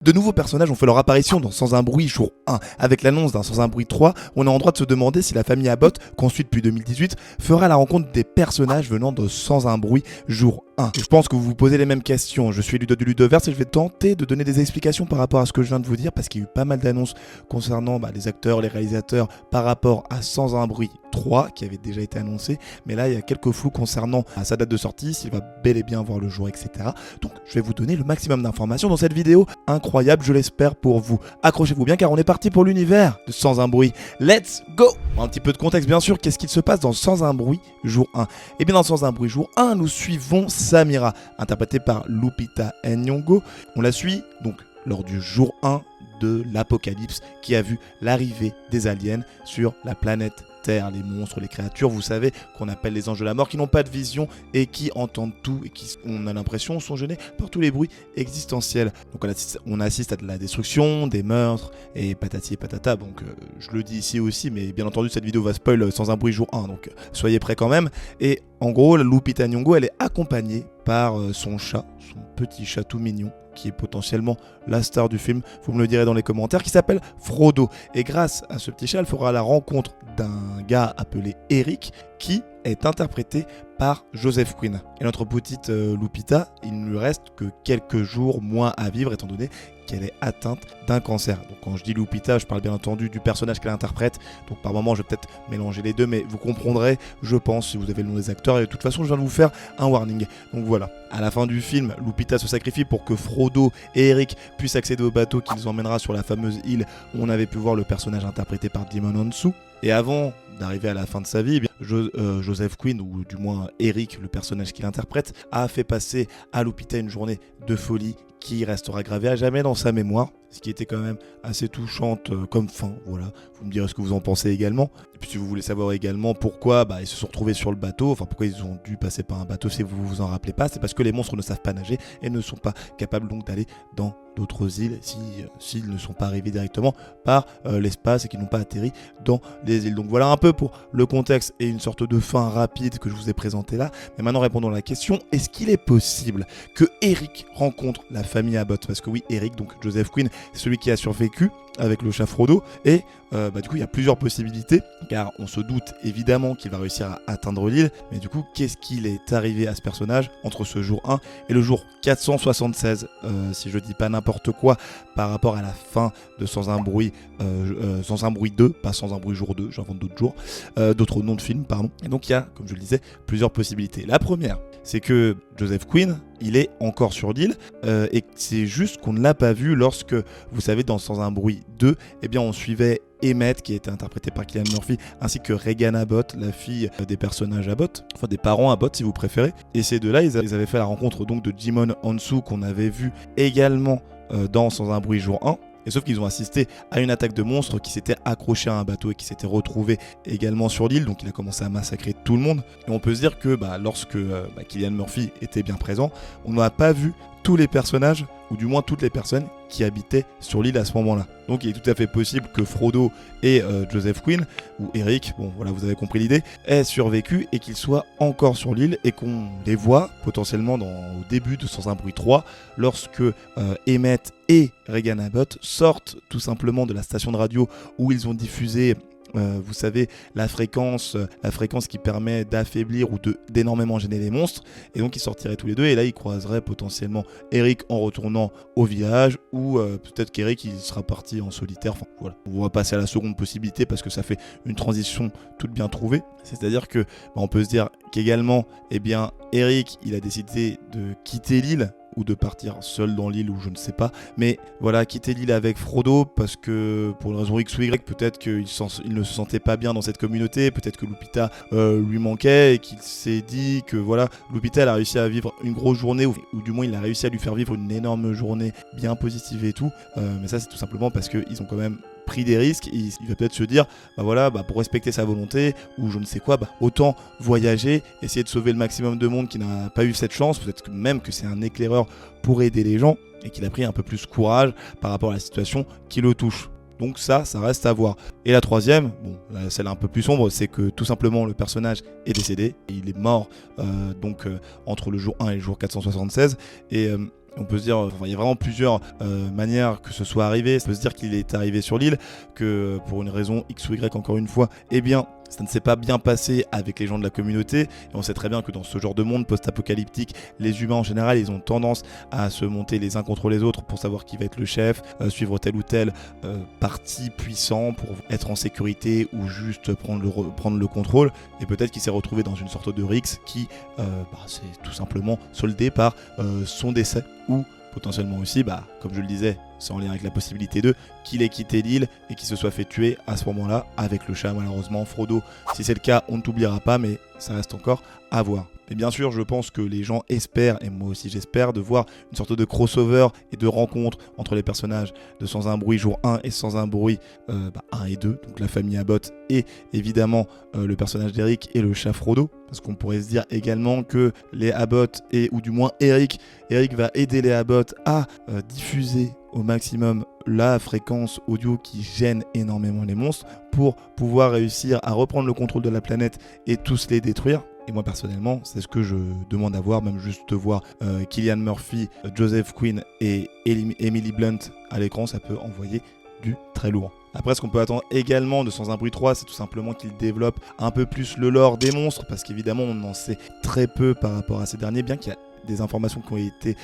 De nouveaux personnages ont fait leur apparition dans Sans un bruit jour 1. Avec l'annonce d'un Sans un bruit 3, on est en droit de se demander si la famille Abbott, construite depuis 2018, fera la rencontre des personnages venant de Sans un bruit jour 1. Je pense que vous vous posez les mêmes questions. Je suis Ludo du Ludoverse et je vais tenter de donner des explications par rapport à ce que je viens de vous dire parce qu'il y a eu pas mal d'annonces concernant les acteurs, les réalisateurs par rapport à Sans un bruit 3 qui avait déjà été annoncé. Mais là, il y a quelques flous concernant sa date de sortie, s'il va bel et bien voir le jour, etc. Donc, je vais vous donner le maximum d'informations dans cette vidéo incroyable, je l'espère pour vous. Accrochez-vous bien car on est parti pour l'univers de Sans un bruit. Let's go! Un petit peu de contexte bien sûr, qu'est-ce qu'il se passe dans Sans un bruit jour 1? Et bien dans Sans un bruit jour 1, nous suivons Samira, interprétée par Lupita Nyong'o. On la suit donc lors du jour 1 de l'apocalypse qui a vu l'arrivée des aliens sur la planète Terre, les monstres, les créatures, vous savez, qu'on appelle les anges de la mort, qui n'ont pas de vision et qui entendent tout et qui, on a l'impression, sont gênés par tous les bruits existentiels. Donc on assiste à de la destruction, des meurtres et patati et patata. Donc je le dis ici aussi, mais bien entendu cette vidéo va spoil Sans un bruit jour 1, donc soyez prêts quand même. Et en gros, Lupita Nyong'o, elle est accompagnée par son chat, son petit chat tout mignon, qui est potentiellement la star du film, vous me le direz dans les commentaires, qui s'appelle Frodo. Et grâce à ce petit chat, elle fera la rencontre d'un gars appelé Eric, qui est interprété par Joseph Quinn. Et notre petite Lupita, il ne lui reste que quelques jours, mois à vivre, étant donné qu'elle est atteinte d'un cancer. Donc quand je dis Lupita, je parle bien entendu du personnage qu'elle interprète. Donc par moment, je vais peut-être mélanger les deux, mais vous comprendrez, je pense, si vous avez le nom des acteurs. Et de toute façon, je viens de vous faire un warning. Donc voilà. À la fin du film, Lupita se sacrifie pour que Frodo et Eric puissent accéder au bateau qui les emmènera sur la fameuse île où on avait pu voir le personnage interprété par Djimon Hounsou. Et avant d'arriver à la fin de sa vie, Joseph Quinn, ou du moins Eric, le personnage qu'il interprète, a fait passer à Lupita une journée de folie qui restera gravée à jamais dans sa mémoire, ce qui était quand même assez touchante comme fin, voilà. Vous me direz ce que vous en pensez également. Et puis si vous voulez savoir également pourquoi ils se sont retrouvés sur le bateau, enfin pourquoi ils ont dû passer par un bateau si vous vous en rappelez pas, c'est parce que les monstres ne savent pas nager et ne sont pas capables donc d'aller dans d'autres îles s'ils ne sont pas arrivés directement par l'espace et qu'ils n'ont pas atterri dans les îles. Donc voilà un peu pour le contexte et une sorte de fin rapide que je vous ai présenté là. Mais maintenant répondons à la question, est-ce qu'il est possible que Eric rencontre la famille Abbott? Parce que oui, Eric, donc Joseph Quinn, c'est celui qui a survécu avec le chat Frodo, et du coup il y a plusieurs possibilités, car on se doute évidemment qu'il va réussir à atteindre l'île, mais du coup qu'est-ce qu'il est arrivé à ce personnage entre ce jour 1 et le jour 476, si je dis pas n'importe quoi, par rapport à la fin de Sans un bruit 2, pas Sans un bruit jour 2, j'invente d'autres jours, d'autres noms de films, pardon. Et donc il y a, comme je le disais, plusieurs possibilités. La première, c'est que Joseph Quinn, il est encore sur l'île, et c'est juste qu'on ne l'a pas vu lorsque, vous savez, dans Sans un bruit 2, eh bien on suivait Emmett, qui a été interprété par Cillian Murphy, ainsi que Regan Abbott, la fille des personnages Abbott, enfin des parents Abbott si vous préférez. Et ces deux-là, ils avaient fait la rencontre donc de Djimon Hounsou, qu'on avait vu également dans Sans un bruit jour 1. Et sauf qu'ils ont assisté à une attaque de monstres qui s'était accroché à un bateau et qui s'était retrouvé également sur l'île, donc il a commencé à massacrer tout le monde. Et on peut se dire que lorsque Cillian Murphy était bien présent, on n'a pas vu tous les personnages, ou du moins toutes les personnes qui habitaient sur l'île à ce moment-là. Donc il est tout à fait possible que Frodo et Joseph Quinn, ou Eric, bon voilà vous avez compris l'idée, aient survécu et qu'ils soient encore sur l'île et qu'on les voit potentiellement au début de Sans un bruit 3, lorsque Emmett et Regan Abbott sortent tout simplement de la station de radio où ils ont diffusé vous savez, la fréquence qui permet d'affaiblir ou d'énormément gêner les monstres, et donc ils sortiraient tous les deux, et là ils croiseraient potentiellement Eric en retournant au village, ou peut-être qu'Eric il sera parti en solitaire. Enfin voilà, on va passer à la seconde possibilité parce que ça fait une transition toute bien trouvée, c'est-à-dire que on peut se dire qu'également, eh bien, Eric il a décidé de quitter l'île, ou de partir seul dans l'île, ou je ne sais pas, mais voilà, quitter l'île avec Frodo parce que pour une raison X ou Y, peut-être qu'il ne se sentait pas bien dans cette communauté, peut-être que Lupita lui manquait et qu'il s'est dit que voilà, Lupita elle a réussi à vivre une grosse journée, ou du moins il a réussi à lui faire vivre une énorme journée bien positive et tout, mais ça c'est tout simplement parce qu'ils ont quand même pris des risques, et il va peut-être se dire pour respecter sa volonté ou je ne sais quoi, autant voyager, essayer de sauver le maximum de monde qui n'a pas eu cette chance, peut-être même que c'est un éclaireur pour aider les gens et qu'il a pris un peu plus courage par rapport à la situation qui le touche. Donc ça reste à voir. Et la troisième, celle un peu plus sombre, c'est que tout simplement le personnage est décédé. Il est mort entre le jour 1 et le jour 476. Et On peut se dire, enfin, il y a vraiment plusieurs manières que ce soit arrivé. On peut se dire qu'il est arrivé sur l'île, que pour une raison X ou Y, encore une fois, eh bien, ça ne s'est pas bien passé avec les gens de la communauté. Et on sait très bien que dans ce genre de monde post-apocalyptique, les humains en général, ils ont tendance à se monter les uns contre les autres pour savoir qui va être le chef, suivre tel ou tel parti puissant pour être en sécurité ou juste prendre le contrôle. Et peut-être qu'il s'est retrouvé dans une sorte de rixe qui c'est tout simplement soldé par son décès ou potentiellement aussi, comme je le disais, c'est en lien avec la possibilité qu'il ait quitté l'île et qu'il se soit fait tuer à ce moment-là avec le chat, malheureusement. Frodo, si c'est le cas, on ne t'oubliera pas, mais ça reste encore à voir. Et bien sûr, je pense que les gens espèrent, et moi aussi j'espère, de voir une sorte de crossover et de rencontre entre les personnages de Sans un bruit jour 1 et Sans un bruit 1 et 2, donc la famille Abbott et évidemment le personnage d'Eric et le chat Frodo. Parce qu'on pourrait se dire également que les Abbott, ou du moins Eric va aider les Abbott à diffuser au maximum la fréquence audio qui gêne énormément les monstres pour pouvoir réussir à reprendre le contrôle de la planète et tous les détruire. Et moi personnellement, c'est ce que je demande à voir, même juste voir Cillian Murphy, Joseph Quinn et Emily Blunt à l'écran, ça peut envoyer du très lourd. Après, ce qu'on peut attendre également de Sans un bruit 3, c'est tout simplement qu'il développe un peu plus le lore des monstres, parce qu'évidemment on en sait très peu par rapport à ces derniers, bien qu'il y a des informations qui ont été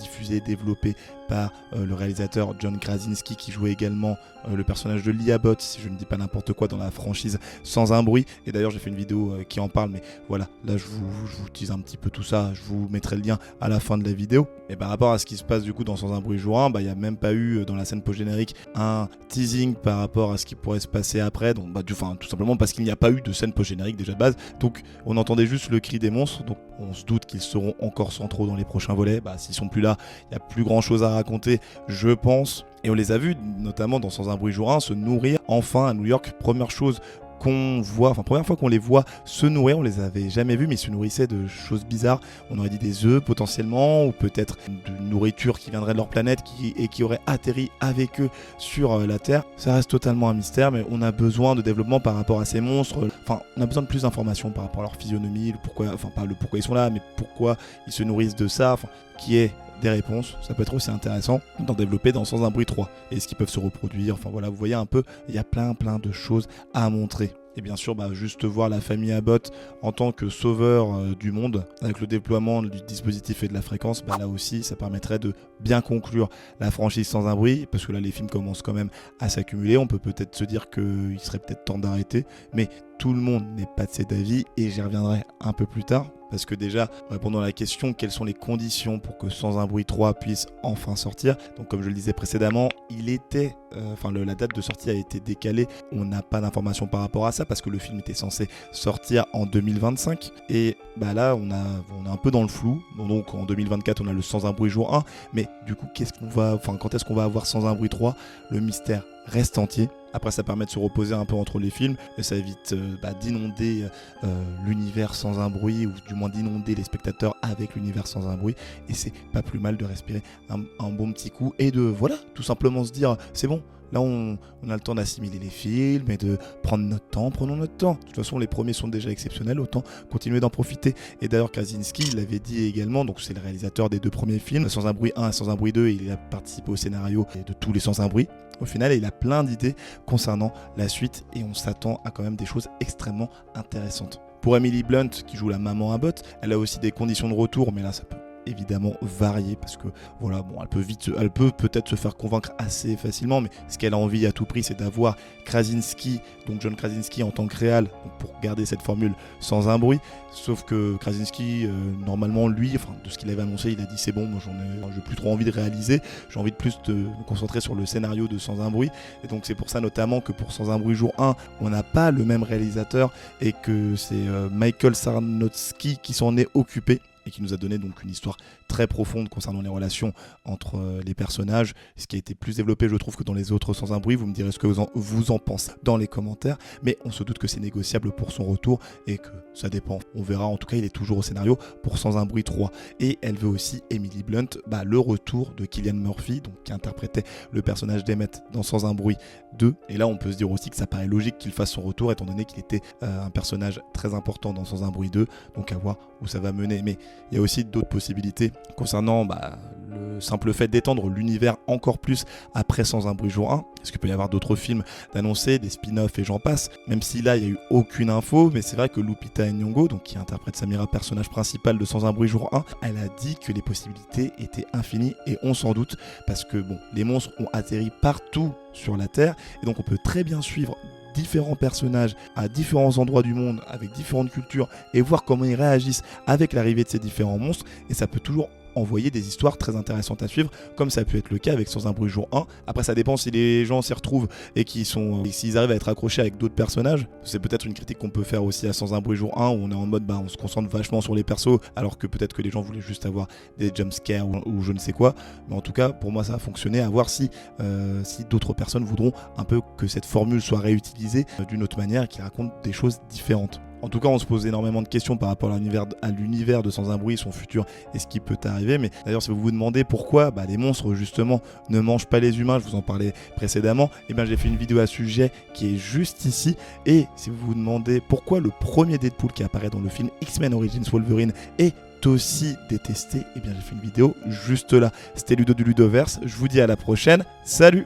diffusées, développées par le réalisateur John Krasinski qui jouait également le personnage de Lee Abbott, si je ne dis pas n'importe quoi, dans la franchise Sans un bruit. Et d'ailleurs j'ai fait une vidéo qui en parle, mais voilà, là je vous tease un petit peu tout ça, je vous mettrai le lien à la fin de la vidéo. Et par rapport à ce qui se passe du coup dans Sans un bruit jour 1, il n'y a même pas eu dans la scène post-générique un teasing par rapport à ce qui pourrait se passer après, donc tout simplement parce qu'il n'y a pas eu de scène post-générique déjà de base, donc on entendait juste le cri des monstres, donc on se doute qu'ils seront encore centraux dans les prochains volets. S'ils sont plus là, il n'y a plus grand chose à raconter, je pense. Et on les a vus, notamment dans Sans un bruit jour 1, se nourrir enfin à New York. Première chose qu'on voit, première fois qu'on les voit se nourrir, on les avait jamais vus, mais ils se nourrissaient de choses bizarres. On aurait dit des œufs potentiellement, ou peut-être de nourriture qui viendrait de leur planète et qui aurait atterri avec eux sur la Terre. Ça reste totalement un mystère, mais on a besoin de développement par rapport à ces monstres. On a besoin de plus d'informations par rapport à leur physionomie, pas le pourquoi ils sont là, mais pourquoi ils se nourrissent de ça, qui est des réponses. Ça peut être aussi intéressant d'en développer dans Sans un bruit 3. Et ce qu'ils peuvent se reproduire, vous voyez un peu, il y a plein de choses à montrer. Et bien sûr, juste voir la famille Abbott en tant que sauveur du monde, avec le déploiement du dispositif et de la fréquence, là aussi, ça permettrait de bien conclure la franchise Sans un bruit, parce que là, les films commencent quand même à s'accumuler. On peut peut-être se dire qu'il serait peut-être temps d'arrêter, mais tout le monde n'est pas de cet avis, et j'y reviendrai un peu plus tard. Parce que déjà, répondant à la question, quelles sont les conditions pour que Sans un bruit 3 puisse enfin sortir? Donc comme je le disais précédemment, la date de sortie a été décalée. On n'a pas d'informations par rapport à ça parce que le film était censé sortir en 2025. Et là, on est un peu dans le flou. Donc en 2024, on a le Sans un bruit jour 1. Mais du coup, quand est-ce qu'on va avoir Sans un bruit 3? Le mystère reste entier. Après, ça permet de se reposer un peu entre les films et ça évite d'inonder l'univers Sans un bruit, ou du moins d'inonder les spectateurs avec l'univers Sans un bruit. Et c'est pas plus mal de respirer un bon petit coup et de tout simplement se dire c'est bon. Là, on a le temps d'assimiler les films et de prendre notre temps. Prenons notre temps. De toute façon, les premiers sont déjà exceptionnels, autant continuer d'en profiter. Et d'ailleurs, Krasinski l'avait dit également, donc c'est le réalisateur des deux premiers films, Sans un bruit 1 et Sans un bruit 2, et il a participé au scénario de tous les Sans un bruit. Au final, il a plein d'idées concernant la suite et on s'attend à quand même des choses extrêmement intéressantes. Pour Emily Blunt, qui joue la maman Abbott, elle a aussi des conditions de retour, mais là, ça peut évidemment varier parce que elle peut peut-être se faire convaincre assez facilement, mais ce qu'elle a envie à tout prix, c'est d'avoir Krasinski, donc John Krasinski en tant que réal, pour garder cette formule Sans un bruit. Sauf que Krasinski, normalement, lui, de ce qu'il avait annoncé, il a dit c'est bon, moi j'ai plus trop envie de réaliser, j'ai envie de plus de me concentrer sur le scénario de Sans un bruit. Et donc c'est pour ça notamment que pour Sans un bruit jour 1, on n'a pas le même réalisateur et que c'est Michael Sarnotsky qui s'en est occupé et qui nous a donné donc une histoire très profonde concernant les relations entre les personnages, ce qui a été plus développé, je trouve, que dans les autres Sans un bruit. Vous me direz ce que vous en pensez dans les commentaires, mais on se doute que c'est négociable pour son retour et que ça dépend. On verra, en tout cas, il est toujours au scénario pour Sans un bruit 3. Et elle veut aussi, Emily Blunt, le retour de Cillian Murphy, donc qui interprétait le personnage d'Emmett dans Sans un bruit 2. Et là, on peut se dire aussi que ça paraît logique qu'il fasse son retour, étant donné qu'il était un personnage très important dans Sans un bruit 2, donc à voir où ça va mener. Mais il y a aussi d'autres possibilités concernant le simple fait d'étendre l'univers encore plus après Sans un bruit jour 1. Est-ce qu'il peut y avoir d'autres films d'annoncer, des spin-offs et j'en passe, même si là il n'y a eu aucune info, mais c'est vrai que Lupita Nyong'o, donc qui interprète Samira, personnage principal de Sans un bruit jour 1, elle a dit que les possibilités étaient infinies et on s'en doute parce que bon, les monstres ont atterri partout sur la Terre et donc on peut très bien suivre différents personnages à différents endroits du monde avec différentes cultures et voir comment ils réagissent avec l'arrivée de ces différents monstres, et ça peut toujours envoyer des histoires très intéressantes à suivre, comme ça a pu être le cas avec Sans un bruit jour 1. Après ça dépend si les gens s'y retrouvent et s'ils arrivent à être accrochés avec d'autres personnages. C'est peut-être une critique qu'on peut faire aussi à Sans un bruit jour 1 où on est en mode on se concentre vachement sur les persos alors que peut-être que les gens voulaient juste avoir des jumpscares ou je ne sais quoi. Mais en tout cas pour moi ça a fonctionné, à voir si d'autres personnes voudront un peu que cette formule soit réutilisée d'une autre manière et qui raconte des choses différentes. En tout cas, on se pose énormément de questions par rapport à l'univers de Sans un bruit, son futur et ce qui peut arriver. Mais d'ailleurs, si vous vous demandez pourquoi les monstres, justement, ne mangent pas les humains, je vous en parlais précédemment, j'ai fait une vidéo à ce sujet qui est juste ici. Et si vous vous demandez pourquoi le premier Deadpool qui apparaît dans le film X-Men Origins Wolverine est aussi détesté, j'ai fait une vidéo juste là. C'était Ludo du Ludoverse. Je vous dis à la prochaine. Salut!